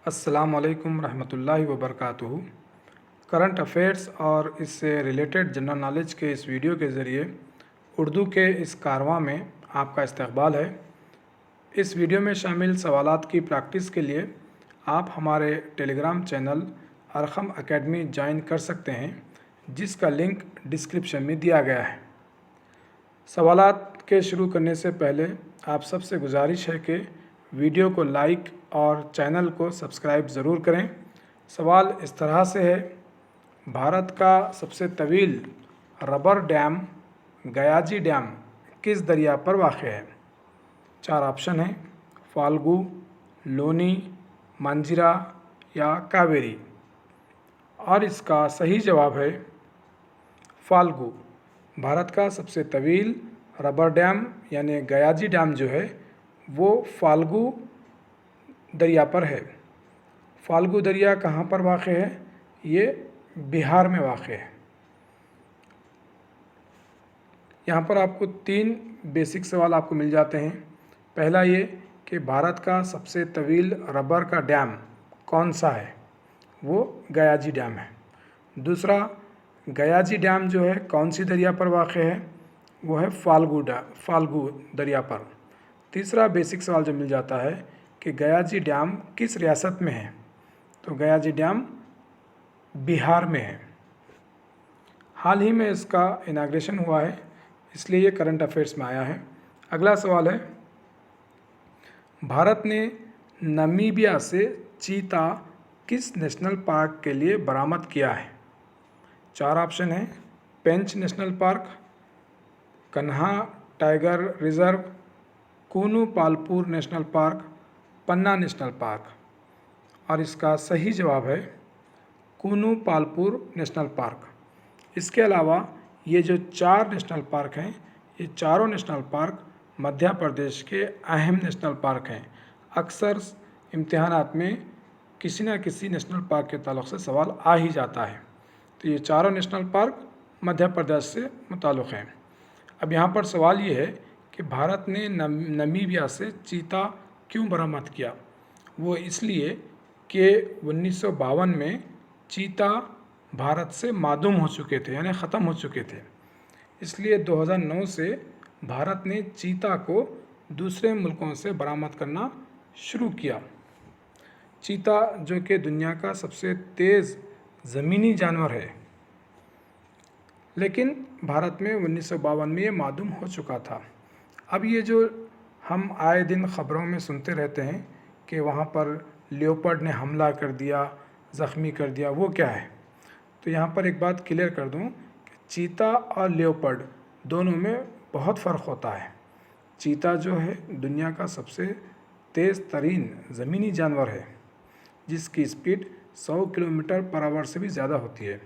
अस्सलाम वालेकुम रहमतुल्लाहि व बरकातुहू। करंट अफेयर्स और इससे रिलेटेड जनरल नॉलेज के इस वीडियो के ज़रिए उर्दू के इस कारवां में आपका इस्तकबाल है। इस वीडियो में शामिल सवालात की प्रैक्टिस के लिए आप हमारे Telegram channel Arkham academy join कर सकते हैं, जिसका लिंक डिस्क्रिप्शन में दिया गया है। सवालात के शुरू करने से पहले आप सबसे गुजारिश है कि वीडियो को लाइक और चैनल को सब्सक्राइब ज़रूर करें। सवाल इस तरह से है, भारत का सबसे तवील रबर डैम गयाजी डैम किस दरिया पर वाक़ है? 4 ऑप्शन हैं, फाल्गु, लोनी, मांजिरा या कावेरी। और इसका सही जवाब है फाल्गु। भारत का सबसे तवील रबर डैम यानी गयाजी डैम जो है वो फाल्गु दरिया पर है। फाल्गु दरिया कहाँ पर वाक़ है? ये बिहार में वाक़ है। यहाँ पर आपको 3 बेसिक सवाल आपको मिल जाते हैं। पहला ये कि भारत का सबसे तवील रबर का डैम कौन सा है? वो गयाजी डैम है। दूसरा, गयाजी डैम जो है कौन सी दरिया पर वाक़ है? वो है फाल्गु दरिया पर। तीसरा बेसिक सवाल जो मिल जाता है कि गयाजी डैम किस रियासत में है? तो गयाजी डैम बिहार में है। हाल ही में इसका इनाग्रेशन हुआ है, इसलिए ये करंट अफेयर्स में आया है। अगला सवाल है, भारत ने नामीबिया से चीता किस नेशनल पार्क के लिए बरामद किया है? 4 ऑप्शन हैं, पेंच नेशनल पार्क, कन्हा टाइगर रिजर्व, कूनू पालपुर नेशनल पार्क, पन्ना नेशनल पार्क। और इसका सही जवाब है कूनू पालपुर नेशनल पार्क। इसके अलावा ये जो 4 नेशनल पार्क हैं, ये चारों नेशनल पार्क मध्य प्रदेश के अहम नेशनल पार्क हैं। अक्सर इम्तिहानात में किसी न किसी नेशनल पार्क के ताल्लुक़ से सवाल आ ही जाता है। तो ये चारों नेशनल पार्क मध्य प्रदेश से मुताल्लिक़ हैं। अब यहाँ पर सवाल ये है कि भारत ने नामीबिया से चीता क्यों बरामद किया? वो इसलिए कि 1952 में चीता भारत से मादूम हो चुके थे, यानी ख़त्म हो चुके थे। इसलिए 2009 से भारत ने चीता को दूसरे मुल्कों से बरामद करना शुरू किया। चीता जो कि दुनिया का सबसे तेज़ ज़मीनी जानवर है, लेकिन भारत में 1952 में ये मादूम हो चुका था। अब ये जो हम आए दिन ख़बरों में सुनते रहते हैं कि वहाँ पर लियोपर्ड ने हमला कर दिया, ज़ख्मी कर दिया, वो क्या है? तो यहाँ पर एक बात क्लियर कर दूँ कि चीता और लियोपर्ड दोनों में बहुत फ़र्क होता है। चीता जो है दुनिया का सबसे तेज़ तरीन ज़मीनी जानवर है, जिसकी स्पीड 100 किलोमीटर पर आवर से भी ज़्यादा होती है,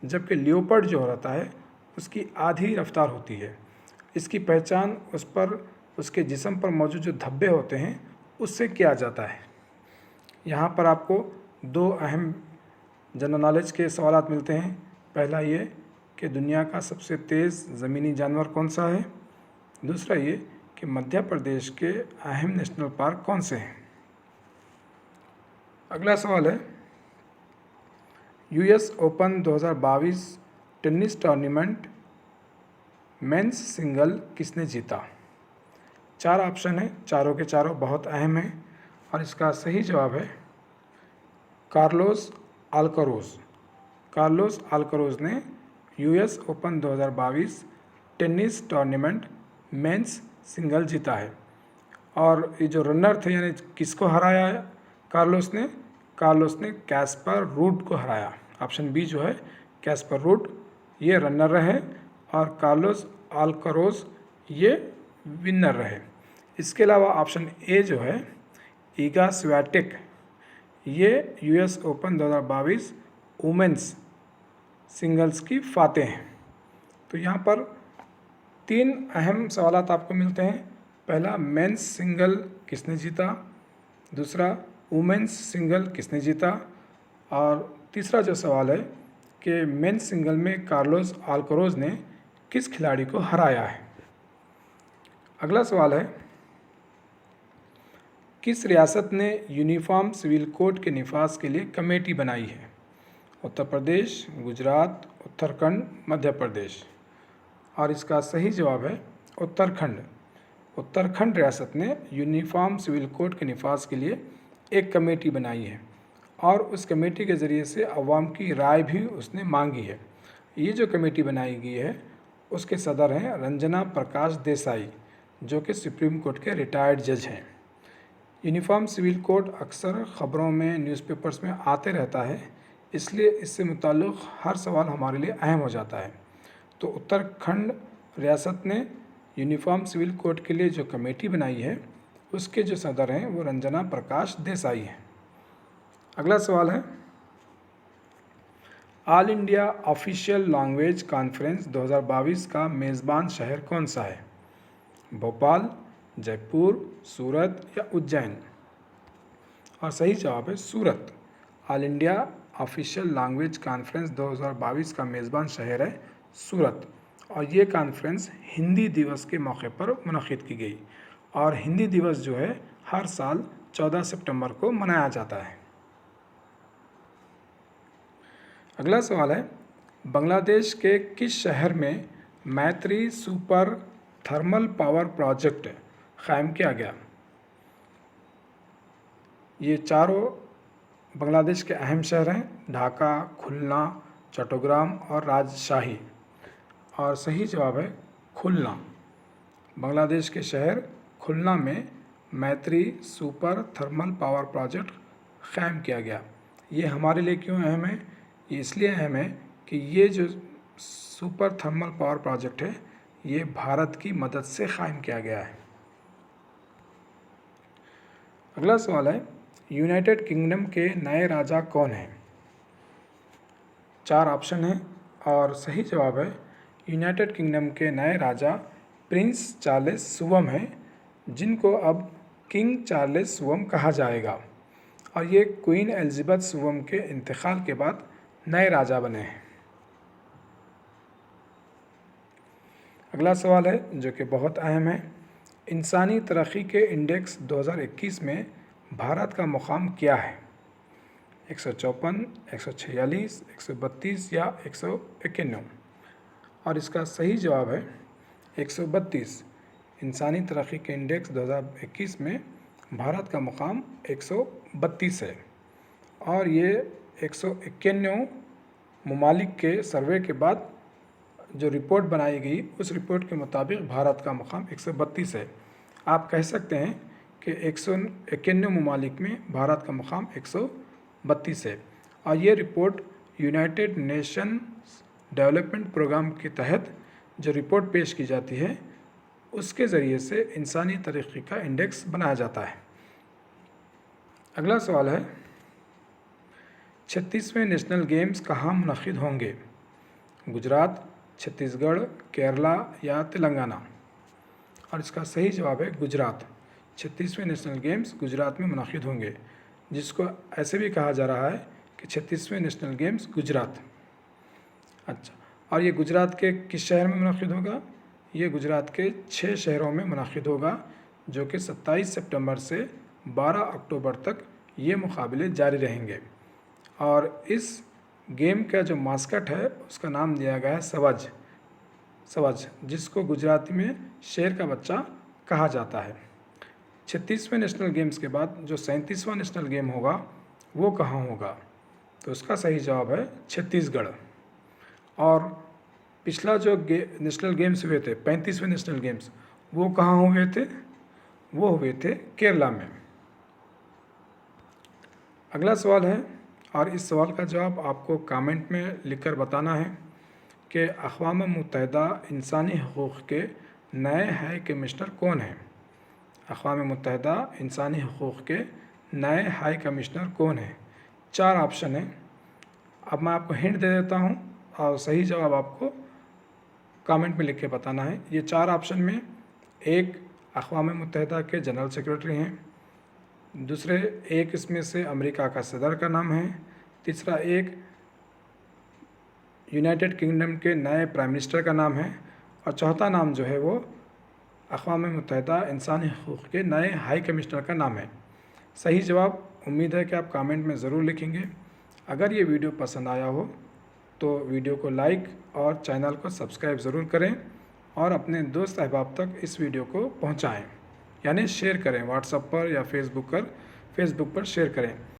जबकि लियोपर्ड जो रहता है उसकी आधी रफ्तार होती है। इसकी पहचान उस पर उसके जिस्म पर मौजूद जो धब्बे होते हैं उससे किया जाता है। यहाँ पर आपको 2 अहम जनरल नॉलेज के सवालात मिलते हैं। पहला ये कि दुनिया का सबसे तेज़ ज़मीनी जानवर कौन सा है? दूसरा ये कि मध्य प्रदेश के अहम नेशनल पार्क कौन से हैं? अगला सवाल है, US open 2022 tennis tournament men's single किसने जीता? 4 ऑप्शन हैं, चारों के चारों बहुत अहम हैं। और इसका सही जवाब है कार्लोस अल्काराज़। कार्लोस अल्काराज़ ने US open 2022 tennis tournament men's single जीता है। और ये जो रनर थे, यानी किसको हराया है कार्लोस ने? कार्लोस ने कैस्पर रूड को हराया। ऑप्शन बी जो है कैस्पर रूड, ये रनर रहे और कार्लोस अल्काराज़ ये विनर रहे। इसके अलावा ऑप्शन ए जो है ईगा स्वियाटेक, ये यूएस ओपन 2022 वुमेंस सिंगल्स की फातेह हैं। तो यहाँ पर 3 अहम सवालात आपको मिलते हैं। पहला, मेंस सिंगल किसने जीता? दूसरा, वुमेंस सिंगल किसने जीता? और तीसरा जो सवाल है कि मेंस सिंगल में कार्लोस अल्काराज़ ने किस खिलाड़ी को हराया है? अगला सवाल है, किस रियासत ने यूनिफॉर्म सिविल कोड के निफाज के लिए कमेटी बनाई है? उत्तर प्रदेश, गुजरात, उत्तराखंड, मध्य प्रदेश। और इसका सही जवाब है उत्तराखंड। उत्तराखंड रियासत ने यूनिफॉर्म सिविल कोड के निफाज के लिए एक कमेटी बनाई है और उस कमेटी के ज़रिए से अवाम की राय भी उसने मांगी है। ये जो कमेटी बनाई गई है उसके सदर हैं रंजना प्रकाश देसाई, जो कि सुप्रीम कोर्ट के रिटायर्ड जज हैं। यूनिफॉर्म सिविल कोड अक्सर ख़बरों में, न्यूज़पेपर्स में आते रहता है, इसलिए इससे मुताल्लिक़ हर सवाल हमारे लिए अहम हो जाता है। तो उत्तराखंड रियासत ने यूनिफॉर्म सिविल कोड के लिए जो कमेटी बनाई है उसके जो सदर हैं वो रंजना प्रकाश देसाई हैं। अगला सवाल है, all India official language conference 2022 का मेज़बान शहर कौन सा है? भोपाल, जयपुर, सूरत या उज्जैन? और सही जवाब है Surat. All India official language conference 2022 का मेज़बान शहर है सूरत। और ये कॉन्फ्रेंस हिंदी दिवस के मौके पर मुनक़िद की गई और हिंदी दिवस जो है हर साल 14 सितंबर को मनाया जाता है। अगला सवाल है, बांग्लादेश के किस शहर में मैत्री सुपर थर्मल पावर प्रोजेक्ट कायम किया गया? ये चारों बांग्लादेश के अहम शहर हैं, ढाका, खुलना, चट्टग्राम और राजशाही। और सही जवाब है खुलना। बांग्लादेश के शहर खुलना में मैत्री सुपर थर्मल पावर प्रोजेक्ट कायम किया गया। ये हमारे लिए क्यों अहम है? ये इसलिए अहम है कि ये जो सुपर थर्मल पावर प्रोजेक्ट है ये भारत की मदद से कायम किया गया है। अगला सवाल है, यूनाइटेड किंगडम के नए राजा कौन हैं? 4 ऑप्शन हैं और सही जवाब है यूनाइटेड किंगडम के नए राजा प्रिंस चार्ल्स सुवम हैं, जिनको अब किंग चार्ल्स सुवम कहा जाएगा। और ये क्वीन एलिज़ाबेथ सुवम के इंतकाल के बाद नए राजा बने हैं। अगला सवाल है जो कि बहुत अहम है, इंसानी तरक्की के इंडेक्स 2021 में भारत का मुकाम क्या है? 154, 146, 132 या 191? और इसका सही जवाब है 132। इंसानी तरक्की के इंडेक्स 2021 में भारत का मुकाम 132 है और ये 191 ममालिक के सर्वे के बाद जो रिपोर्ट बनाई गई उस रिपोर्ट के मुताबिक भारत का मुकाम 132 है। आप कह सकते हैं कि 191 ममालिक में भारत का मुकाम 132 है और ये report United Nation Development Programme के तहत जो रिपोर्ट पेश की जाती है उसके ज़रिए से इंसानी तरक्की का इंडेक्स बनाया जाता है। अगला सवाल है, 36वें नेशनल गेम्स कहाँ मुनक़िद होंगे? गुजरात, छत्तीसगढ़, केरला या तेलंगाना? और इसका सही जवाब है गुजरात। 36वें नेशनल गेम्स गुजरात में मुनक़िद होंगे, जिसको ऐसे भी कहा जा रहा है कि 36वें नेशनल गेम्स गुजरात। अच्छा, और ये गुजरात के किस शहर में मुनक़िद होगा? ये गुजरात के 6 शहरों में मुनक़िद होगा, जो कि 27 सितंबर से 12 अक्टूबर तक ये मुकाबले जारी रहेंगे। और इस गेम का जो मास्कट है उसका नाम दिया गया है सवज, जिसको गुजराती में शेर का बच्चा कहा जाता है। 36वें नेशनल गेम्स के बाद जो 37वां नेशनल गेम होगा वो कहाँ होगा? तो उसका सही जवाब है छत्तीसगढ़। और पिछला जो नेशनल गेम्स हुए थे 35वें नेशनल गेम्स, वो कहाँ हुए थे? वो हुए थे केरला में। अगला सवाल है और इस सवाल का जवाब आपको कमेंट में लिखकर बताना है कि अक़वाम मुत्तहिदा इंसानी हकूक़ के नए हाई कमिश्नर कौन हैं? अक़वाम मुत्तहिदा इंसानी हकूक़ के नए हाई कमिश्नर कौन हैं? 4 ऑप्शन हैं। अब मैं आपको हिंट दे देता हूँ और सही जवाब आपको कमेंट में लिख के बताना है। ये 4 ऑप्शन में, एक अक़वाम मुत्तहिदा के जनरल सेक्रेटरी हैं, दूसरे एक इसमें से अमेरिका का सदर का नाम है, तीसरा एक यूनाइटेड किंगडम के नए प्राइम मिनिस्टर का नाम है और चौथा नाम जो है वो अक़वाम मुत्तहिदा इंसानी हकूक़ के नए हाई कमिश्नर का नाम है। सही जवाब उम्मीद है कि आप कमेंट में ज़रूर लिखेंगे। अगर ये वीडियो पसंद आया हो तो वीडियो को लाइक और चैनल को सब्सक्राइब ज़रूर करें और अपने दोस्त अहबाब तक इस वीडियो को पहुंचाएं, यानी शेयर करें। व्हाट्सएप पर या फेसबुक पर शेयर करें।